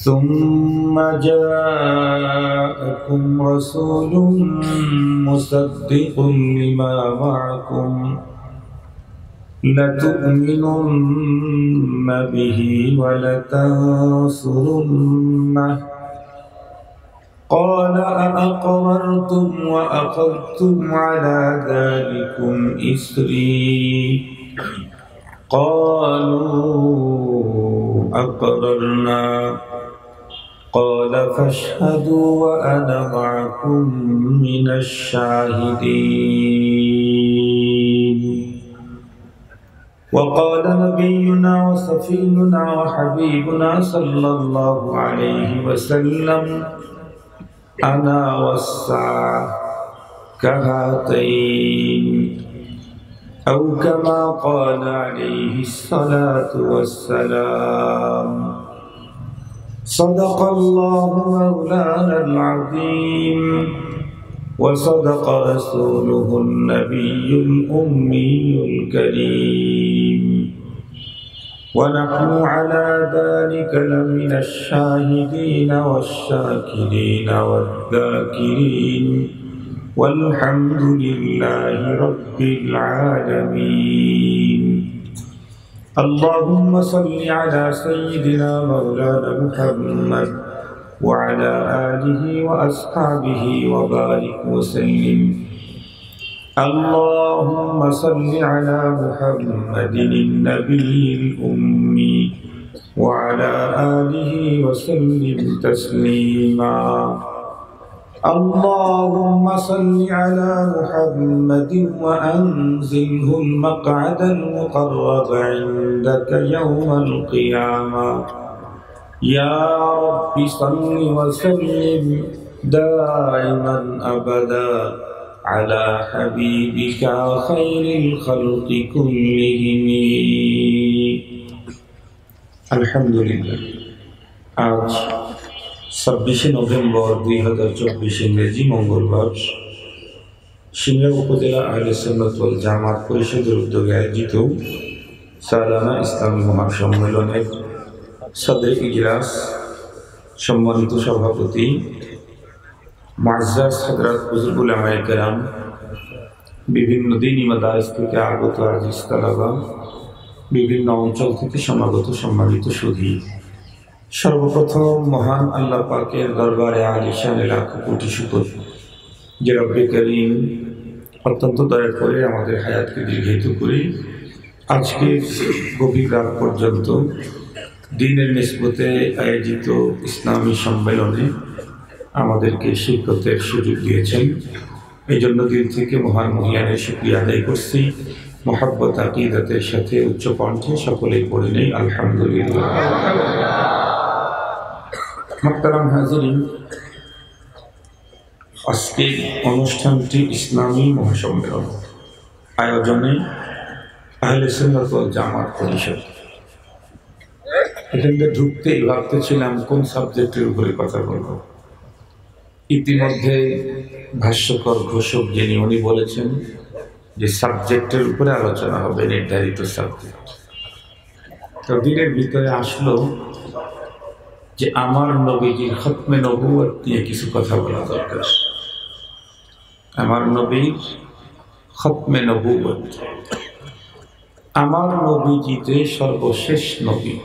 ثم جاءكم رسول مصدق لما معكم لتؤمنن به ولتنصرنه قال أأقررتم وأخذتم على ذلكم إصري قالوا أقررنا قال فاشهدوا وأنا معكم من الشاهدين وقال نبينا وصفينا وحبيبنا صلى الله عليه وسلم أنا والساعة كهاتين أو كما قال عليه الصلاة والسلام صدق الله مولانا العظيم وصدق رسوله النبي الأمي الكريم ونحن على ذلك لمن الشاهدين والشاكرين والذاكرين والحمد لله رب العالمين اللهم صل على سيدنا مولانا محمد وعلى آله وأصحابه وبارك وسلم اللهم صل على محمد النبي الأمي وعلى آله وسلم تسليما اللهم صل على محمد وأنزله المقعد المقرب عندك يوم القيامة يا رب صل وسلم دائما أبدا على حبيبك خير الخلق كلهم الحمد لله आज 26 নভেম্বর 2024 ইংরেজি মঙ্গলবার সিংড়া উপজেলা আহলে সুন্নাত ওয়াল জামাত পরিষদের উদ্যোগে আয়োজিত সালানা ইসলামী মহাসম্মেলনের সদর ইজলাস সম্মানিত সভাপতি মুআজ্জাজ হযরত বুজুর্গ উলামায়ে কেরাম বিভিন্ন দ্বীনি মাদারিস থেকে আগত আজিজ তালাবা বিভিন্ন অঞ্চল থেকে সমাগত সম্মানিত সুধী সর্বপ্রথম মহান আল্লাহ পাকের দরবারে আলিশানে লাখ কোটি শুকর যে রব্বে করিম অত্যন্ত দয়া করে আমাদের হায়াতকে দীর্ঘায়িত করে আজকে গভীর রাত পর্যন্ত দিনের নিসবতে আয়োজিত ইসলামী সম্মেলনে আমাদেরকে শিরকতের সুযোগ দিয়েছেন। এই জন্য দিল থেকে মহান মহিয়ানের শুকরিয়া আদায় করছি। মোহাব্বত আকিদাতের সাথে উচ্চ কণ্ঠে সকলেই পড়ে নেই আলহামদুলিল্লাহ। মুহতারাম হাজিরিন, আজকের অনুষ্ঠানটি ইসলামী মহাসম্মেলন আয়োজনে আহলে সুন্নাত ওয়াল জামাত পরিষদ। এখানে ঢুকতেই ভাবতেছিলাম কোন সাবজেক্টের উপরে কথা বলবো। ইতিমধ্যে ভাষ্যকর ঘোষক যিনি উনি বলেছেন যে সাবজেক্টের উপরে আলোচনা হবে, নির্ধারিত সাবজেক্ট। তো দিনের ভিতরে আসলো যে আমার নবীজির খতমে নবুয়ত নিয়ে কিছু কথা বলা দরকার। আমার নবীর খতমে নবুয়ত, আমার নবীজিতে সর্বশেষ নবী,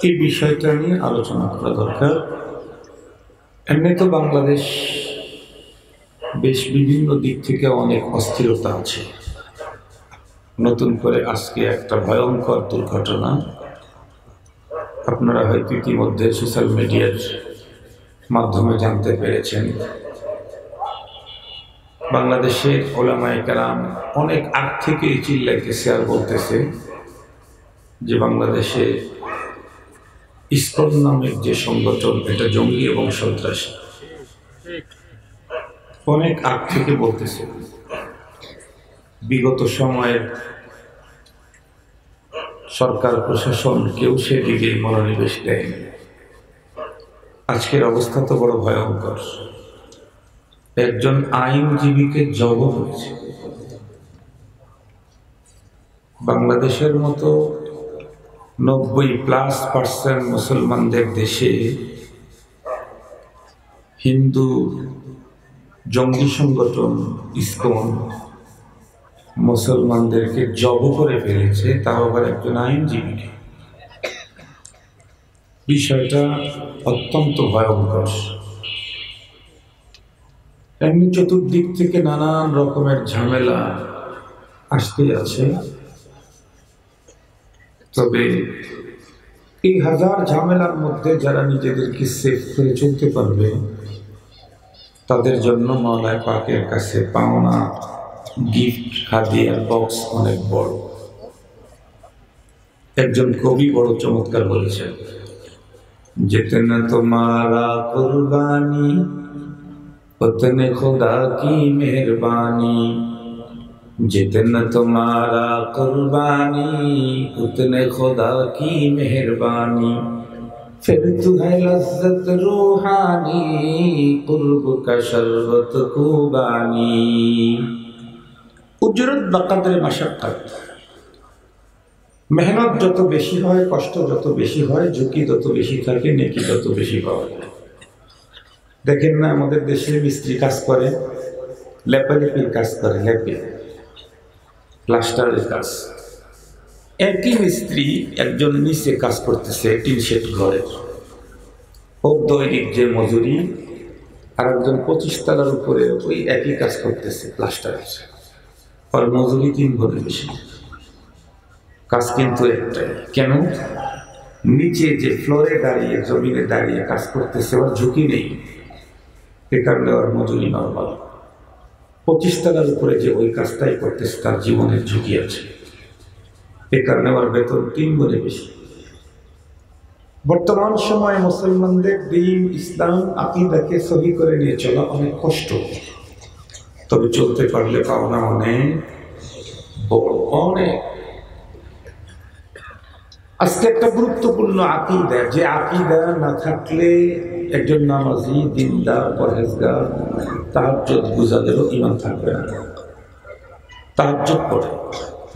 এই বিষয়টা নিয়ে আলোচনা করা দরকার। এমনি তো বাংলাদেশ বেশ বিভিন্ন দিক থেকে অনেক অস্থিরতা আছে। নতুন করে আজকে একটা ভয়ঙ্কর দুর্ঘটনা আপনারা হয়তো ইতিমধ্যে সোশ্যাল মিডিয়ার মাধ্যমে জানতে পেরেছেন। বাংলাদেশের উলামায়ে কেরাম অনেক আগ থেকেই চিল্লাইতেছে আর বলতেছে যে বাংলাদেশে ইসকন নামের যে সংগঠন এটা জঙ্গি এবং সন্ত্রাসী। অনেক আগ থেকে বলতেছে, বিগত সময়ের সরকার প্রশাসন কেউ সেদিকে মনোনিবেশ দেয়নি। আজকের অবস্থা তো বড় ভয়ঙ্কর। একজন আইনজীবীকে জবাব হয়েছে। বাংলাদেশের মতো 90% মুসলমানদের দেশে হিন্দু জঙ্গি সংগঠন ইসকন মুসলমানদেরকে জব করে ফেলেছে, তাও আবার একজন আইনজীবীকে। বিষয়টা অত্যন্ত ভয়ঙ্কর। এমনি চতুর্দিক থেকে নানান রকমের ঝামেলা আসতে আছে, তবে এই হাজার ঝামেলার মধ্যে যারা নিজেদেরকে সেফ করে চলতে পারবে তাদের জন্য মাওলানা পাকের কাছে পাওনা গিফট হাদিয়ার বক্স অনেক বড়। একজন কবি বড় চমৎকার বলেছেন, जितना तुम्हारा कुर्बानी उतने खुदा की मेहरबानी, जितना तुम्हारा कुर्बानी उतने खुदा की मेहरबानी, फिर तू है लज्जत रूहानी कुर्ब का शरबत खूबानी। उजरत बकदर मशक्कत, মেহনত যত বেশি হয়, কষ্ট যত বেশি হয়, ঝুঁকি যত বেশি থাকে, নেকি যত বেশি পাওয়া যায়। দেখেন না আমাদের দেশে মিস্ত্রি কাজ করে, লেপালেপির কাজ করে, লেপে প্লাস্টারের কাজ। একই মিস্ত্রি একজন নিচে কাজ করতেছে টিন শেড ঘরের, ও দৈনিক যে মজুরি, আর একজন 25 তলার উপরে ওই একই কাজ করতেছে প্লাস্টারের, আর মজুরি 3 গুণ বেশি। কাজ কিন্তু একটাই। কেন? নিচে যে ফ্লোরে দাঁড়িয়ে, জমিনে দাঁড়িয়ে কাজ করতেছে, ওর ঝুঁকি নেই, এ কারণে ওর মজুরি নরমাল। 25 তলার উপরে যে ওই কাজটাই করতেছে তার জীবনের ঝুঁকি আছে, এ কারণে ওর বেতন 3 গুণে বেশি। বর্তমান সময়ে মুসলমানদের দ্বীন ইসলাম আকীদাকে সহি করে নিয়ে চলা অনেক কষ্ট, তবে চলতে পারলে পাওনা অনেক বড়, অনেক। আজকে একটা গুরুত্বপূর্ণ আকীদা, যে আকীদা না থাকলে একজন নামাজি, দিনদার, পরহেজগার, তাহাজ্জুদ গুজারেরও ঈমান থাকবে না। তাহাজ্জুদ পড়ে,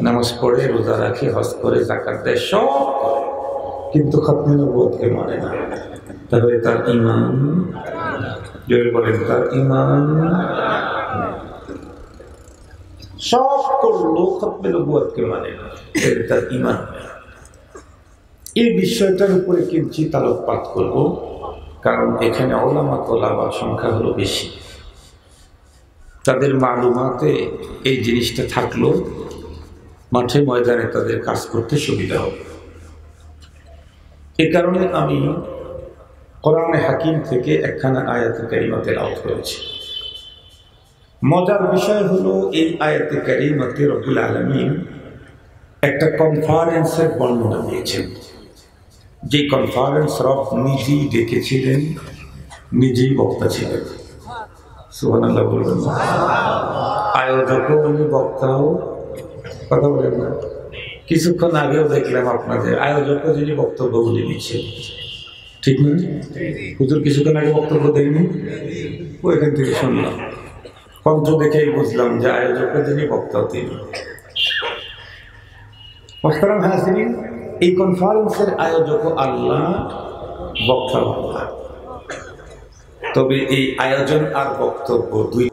নামাজ পড়ে, রোজা রাখে, হজ করে, যাকাত দেয়, সব করে, কিন্তু খতমে নবুয়তকে মানে না, তাহলে তার ঈমান, জোরে বলেন, তার ঈমান সব করলো, খতমে নবুয়তকে মানে না, তার ঈমান। এই বিষয়টার উপরে কিঞ্চিত আলোকপাত করব, কারণ এখানে ওলামা তোলাবার সংখ্যা হলো বেশি, তাদের মালুমাতে এই জিনিসটা থাকলো মাঠে ময়দানে তাদের কাজ করতে সুবিধা হবে। এ কারণে আমি কোরআনে হাকিম থেকে একখানা আয়াতে কারিমা তেলাওয়াত করেছি। মজার বিষয় হলো, এই আয়াতে কারিমাতে রব্বুল আলামিন একটা কনফারেন্সের বর্ণনা দিয়েছেন, যে কনফারেন্স রব নিজেই ডেকেছিলেন, নিজেই বক্তা ছিলেন। সুবহানাল্লাহ বলবেন। আয়োজকও উনি, বক্তাও, কথা বলেন না। কিছুক্ষণ আগেও দেখলাম আপনাদের আয়োজকও যিনি বক্তব্য বলে দিচ্ছেন, ঠিক না? হুজুর কিছুক্ষণ আগে বক্তব্য দেয়নি, ও এখান থেকে শুনলাম, কণ্ঠ দেখেই বুঝলাম যে আয়োজকও যিনি, বক্তাও তিনি। মুহতারাম হাজিরিন, এই কনফারেন্সের আয়োজক আল্লাহ, বক্তা আল্লাহ, তবে এই আয়োজন আর বক্তব্য দুই